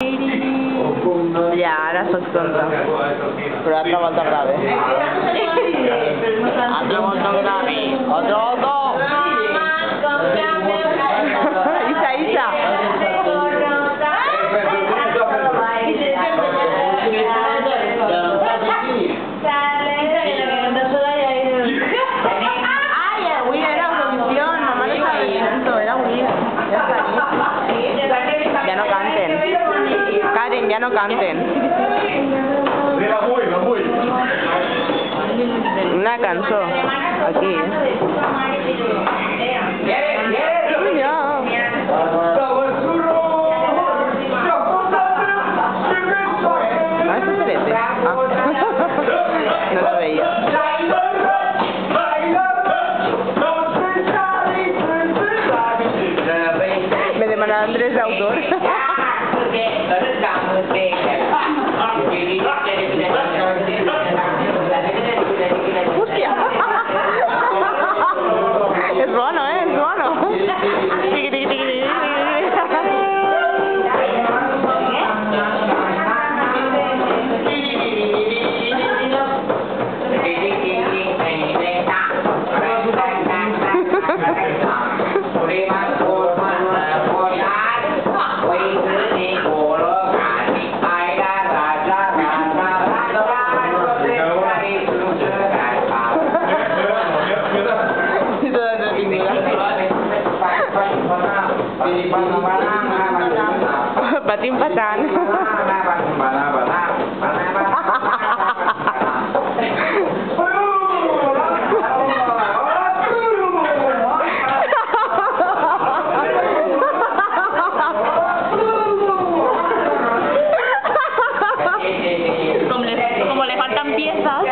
Ja, ara soc tonta. Però altra volta grave. Altra volta grave. Altra volta! Isa, Isa! Ai, avui era Eurovisión, mamà no estava diciendo, era avui. Ja està aquí. Ja no canten. Karen, ja no canten. Una cançó, aquí, Ja. Ah, ¿es Celeste? Ah. No la veía. Me demanaban derechos de autor. Hostia. Es bueno, es bueno. Tiqui, tiqui, tiqui, tiqui. Patim patán. Como le faltan piezas.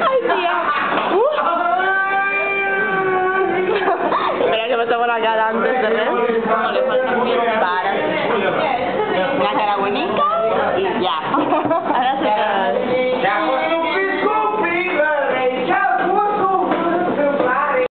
Ay, tía. Espera que me tomo la cara antes de ver. Como le faltan piezas. Para. La cara bonita y ya. Ahora se